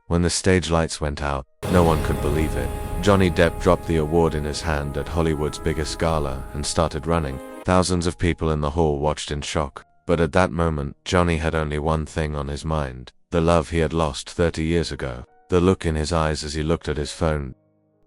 When the stage lights went out, no one could believe it. Johnny Depp dropped the award in his hand at Hollywood's biggest gala and started running. Thousands of people in the hall watched in shock. But at that moment, Johnny had only one thing on his mind: the love he had lost 30 years ago. The look in his eyes as he looked at his phone.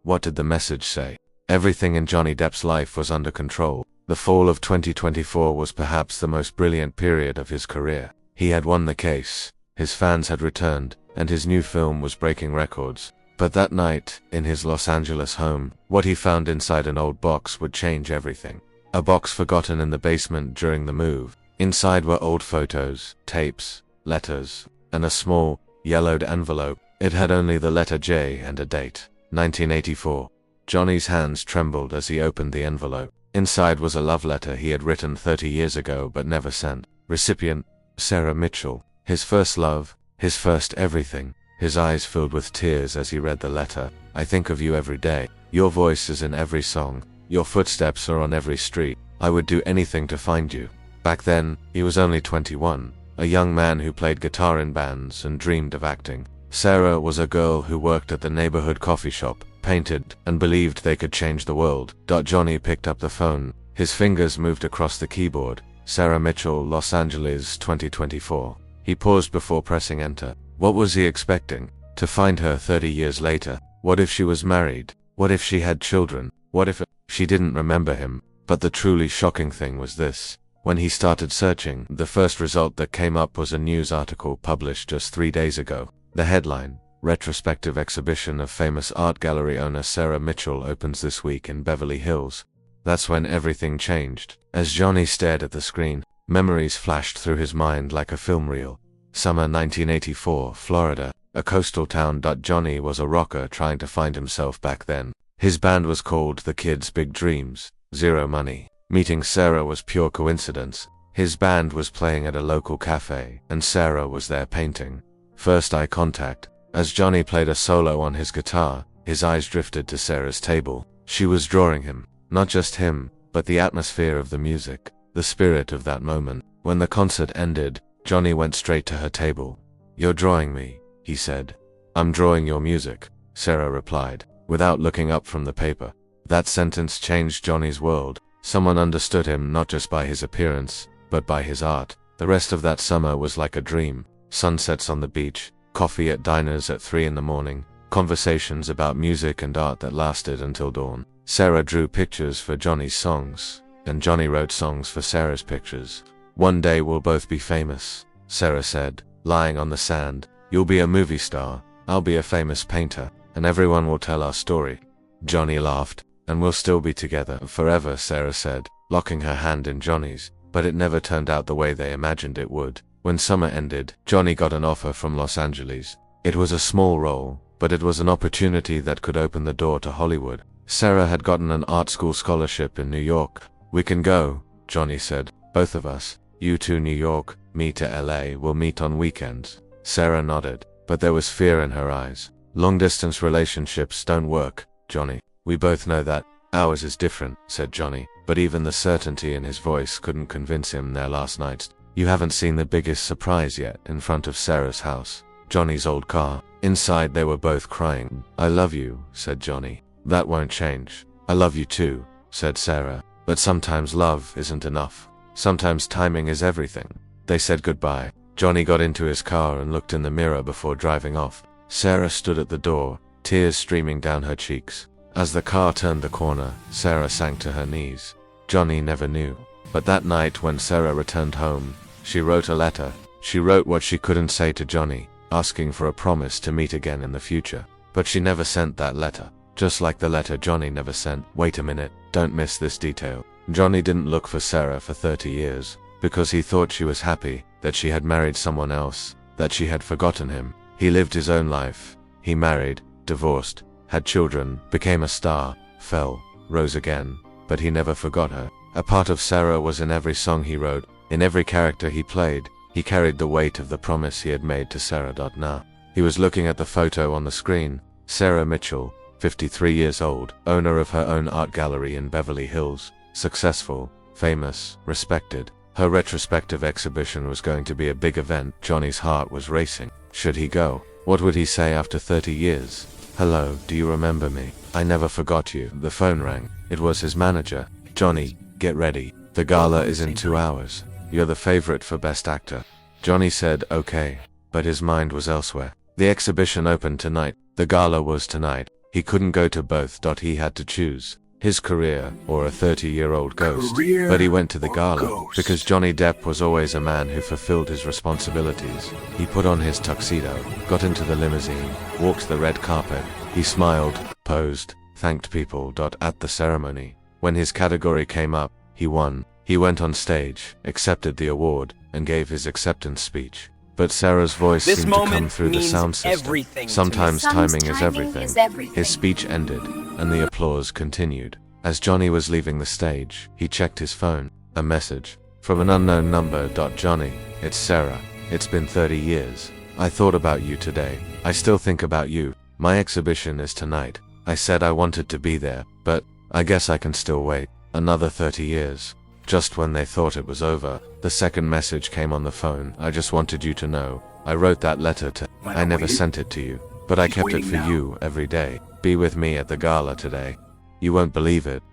What did the message say? Everything in Johnny Depp's life was under control. The fall of 2024 was perhaps the most brilliant period of his career. He had won the case, his fans had returned, and his new film was breaking records. But that night, in his Los Angeles home, what he found inside an old box would change everything. A box forgotten in the basement during the move. Inside were old photos, tapes, letters, and a small, yellowed envelope. It had only the letter J and a date, 1984. Johnny's hands trembled as he opened the envelope. Inside was a love letter he had written 30 years ago but never sent. Recipient, Sarah Mitchell. His first love, his first everything. His eyes filled with tears as he read the letter. I think of you every day. Your voice is in every song. Your footsteps are on every street. I would do anything to find you. Back then, he was only 21, a young man who played guitar in bands and dreamed of acting. Sarah was a girl who worked at the neighborhood coffee shop, painted, and believed they could change the world. Johnny picked up the phone. His fingers moved across the keyboard. Sarah Mitchell, Los Angeles, 2024. He paused before pressing enter. What was he expecting? To find her 30 years later? What if she was married? What if she had children? What if she didn't remember him? But the truly shocking thing was this. When he started searching, the first result that came up was a news article published just 3 days ago. The headline: Retrospective exhibition of famous art gallery owner Sarah Mitchell opens this week in Beverly Hills. That's when everything changed. As Johnny stared at the screen, memories flashed through his mind like a film reel. Summer 1984, Florida, a coastal town. Johnny was a rocker trying to find himself back then. His band was called The Kids' Big Dreams. Zero money. Meeting Sarah was pure coincidence. His band was playing at a local cafe, and Sarah was there painting. First eye contact. As Johnny played a solo on his guitar, his eyes drifted to Sarah's table. She was drawing him. Not just him, but the atmosphere of the music, the spirit of that moment. When the concert ended, Johnny went straight to her table. You're drawing me, he said. I'm drawing your music, Sarah replied, without looking up from the paper. That sentence changed Johnny's world. Someone understood him not just by his appearance, but by his art. The rest of that summer was like a dream. Sunsets on the beach, coffee at diners at 3 in the morning, conversations about music and art that lasted until dawn. Sarah drew pictures for Johnny's songs, and Johnny wrote songs for Sarah's pictures. One day we'll both be famous, Sarah said, lying on the sand. You'll be a movie star, I'll be a famous painter, and everyone will tell our story. Johnny laughed. And we'll still be together forever, Sarah said, locking her hand in Johnny's. But it never turned out the way they imagined it would. When summer ended, Johnny got an offer from Los Angeles. It was a small role, but it was an opportunity that could open the door to Hollywood. Sarah had gotten an art school scholarship in New York. We can go, Johnny said. Both of us. You to New York, me to LA. We'll meet on weekends. Sarah nodded, but there was fear in her eyes. Long-distance relationships don't work, Johnny. We both know that. Ours is different, said Johnny, but even the certainty in his voice couldn't convince him their last night. You haven't seen the biggest surprise yet. In front of Sarah's house, Johnny's old car. Inside they were both crying. I love you, said Johnny. That won't change. I love you too, said Sarah. But sometimes love isn't enough. Sometimes timing is everything. They said goodbye. Johnny got into his car and looked in the mirror before driving off. Sarah stood at the door, tears streaming down her cheeks. As the car turned the corner, Sarah sank to her knees. Johnny never knew. But that night when Sarah returned home, she wrote a letter. She wrote what she couldn't say to Johnny, asking for a promise to meet again in the future. But she never sent that letter. Just like the letter Johnny never sent. Wait a minute, don't miss this detail. Johnny didn't look for Sarah for 30 years, because he thought she was happy, that she had married someone else, that she had forgotten him. He lived his own life. He married, divorced, had children, became a star, fell, rose again, but he never forgot her. A part of Sarah was in every song he wrote, in every character he played. He carried the weight of the promise he had made to Sarah. Now, he was looking at the photo on the screen. Sarah Mitchell, 53 years old, owner of her own art gallery in Beverly Hills, successful, famous, respected. Her retrospective exhibition was going to be a big event. Johnny's heart was racing. Should he go? What would he say after 30 years? Hello, do you remember me? I never forgot you. The phone rang. It was his manager. Johnny, get ready. The gala is in 2 hours. You're the favorite for Best Actor. Johnny said, okay, but his mind was elsewhere. The exhibition opened tonight. The gala was tonight. He couldn't go to both. He had to choose his career or a 30-year-old ghost. But he went to the gala because Johnny Depp was always a man who fulfilled his responsibilities. He put on his tuxedo, got into the limousine, walked the red carpet. He smiled, posed, thanked people. At the ceremony, when his category came up, he won. He went on stage, accepted the award, and gave his acceptance speech. But Sarah's voice seemed to come through the sound system. Sometimes timing is everything. His speech ended, and the applause continued. As Johnny was leaving the stage, he checked his phone. A message from an unknown number. Johnny, it's Sarah. It's been 30 years. I thought about you today. I still think about you. My exhibition is tonight. I said I wanted to be there, but I guess I can still wait another 30 years. Just when they thought it was over, the second message came on the phone. I just wanted you to know. I wrote that letter to. I never sent it to you, but I kept it for you every day. Be with me at the gala today. You won't believe it.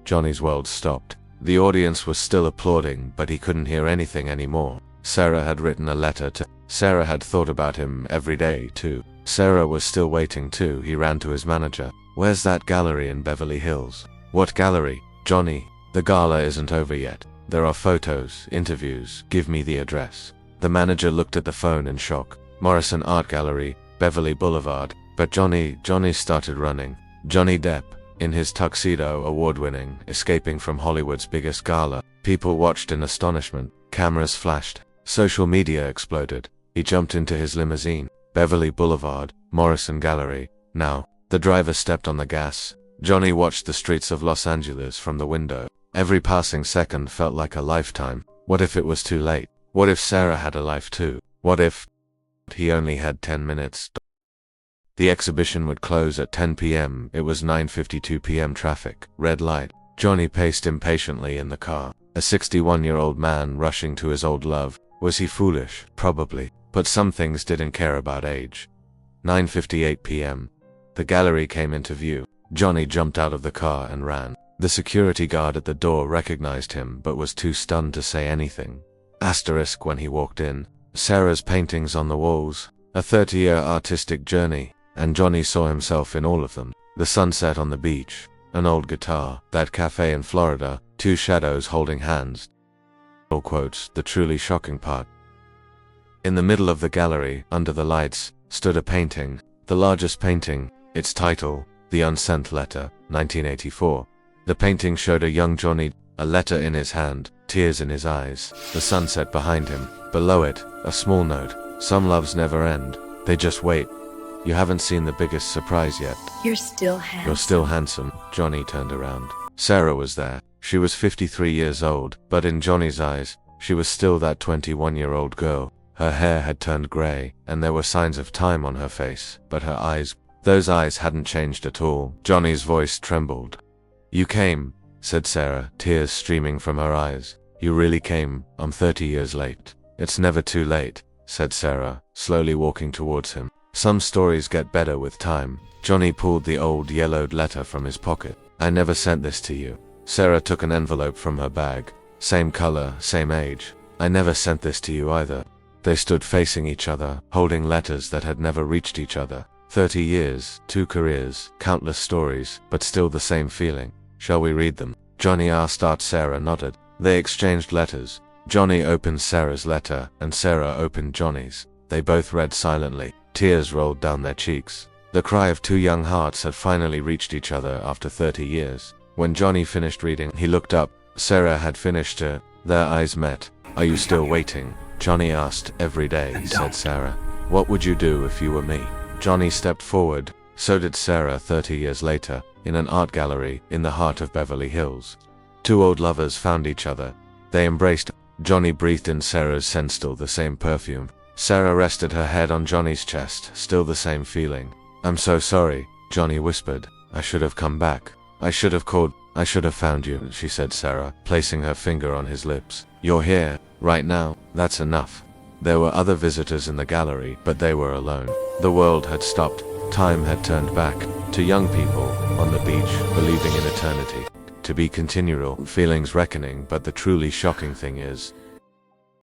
Johnny's world stopped. The audience was still applauding, but he couldn't hear anything anymore. Sarah had written a letter to. Sarah had thought about him every day, too. Sarah was still waiting, too. He ran to his manager. Where's that gallery in Beverly Hills? What gallery? Johnny, the gala isn't over yet. There are photos, interviews. Give me the address. The manager looked at the phone in shock. Morrison Art Gallery, Beverly Boulevard. But Johnny started running. Johnny Depp, in his tuxedo, award-winning, escaping from Hollywood's biggest gala. People watched in astonishment. Cameras flashed. Social media exploded. He jumped into his limousine. Beverly Boulevard, Morrison Gallery. Now, the driver stepped on the gas. Johnny watched the streets of Los Angeles from the window. Every passing second felt like a lifetime. What if it was too late? What if Sarah had a life too? What if he only had 10 minutes? The exhibition would close at 10 p.m. It was 9:52 p.m. Traffic. Red light. Johnny paced impatiently in the car. A 61-year-old man rushing to his old love. Was he foolish? Probably. But some things didn't care about age. 9:58 p.m. The gallery came into view. Johnny jumped out of the car and ran. The security guard at the door recognized him but was too stunned to say anything. Asterisk when he walked in. Sarah's paintings on the walls. A 30-year artistic journey. And Johnny saw himself in all of them. The sunset on the beach. An old guitar. That cafe in Florida. Two shadows holding hands. All quotes, the truly shocking part. In the middle of the gallery, under the lights, stood a painting. The largest painting. Its title, The Unsent Letter, 1984. The painting showed a young Johnny, a letter in his hand, tears in his eyes, the sunset behind him. Below it, a small note. Some loves never end. They just wait. You haven't seen the biggest surprise yet. You're still handsome. You're still handsome. Johnny turned around. Sarah was there. She was 53 years old, but in Johnny's eyes, she was still that 21-year-old girl. Her hair had turned gray, and there were signs of time on her face, but her eyes, those eyes hadn't changed at all. Johnny's voice trembled. You came, said Sarah, tears streaming from her eyes. You really came. I'm 30 years late. It's never too late, said Sarah, slowly walking towards him. Some stories get better with time. Johnny pulled the old yellowed letter from his pocket. I never sent this to you. Sarah took an envelope from her bag. Same color, same age. I never sent this to you either. They stood facing each other, holding letters that had never reached each other. 30 years, 2 careers, countless stories, but still the same feeling. Shall we read them? Johnny asked. Sarah nodded. They exchanged letters. Johnny opened Sarah's letter, and Sarah opened Johnny's. They both read silently. Tears rolled down their cheeks. The cry of 2 young hearts had finally reached each other after 30 years. When Johnny finished reading, he looked up. Sarah had finished her. Their eyes met. Are you still waiting? Johnny asked. Every day, said Sarah. What would you do if you were me? Johnny stepped forward. So did Sarah 30 years later, in an art gallery in the heart of Beverly Hills. 2 old lovers found each other. They embraced. Johnny breathed in Sarah's scent, still the same perfume. Sarah rested her head on Johnny's chest, still the same feeling. I'm so sorry, Johnny whispered. I should have come back. I should have called. I should have found you, she said. Sarah, placing her finger on his lips. You're here, right now. That's enough. There were other visitors in the gallery, but they were alone. The world had stopped. Time had turned back. To young people, on the beach, believing in eternity. To be continual, feelings reckoning, but the truly shocking thing is,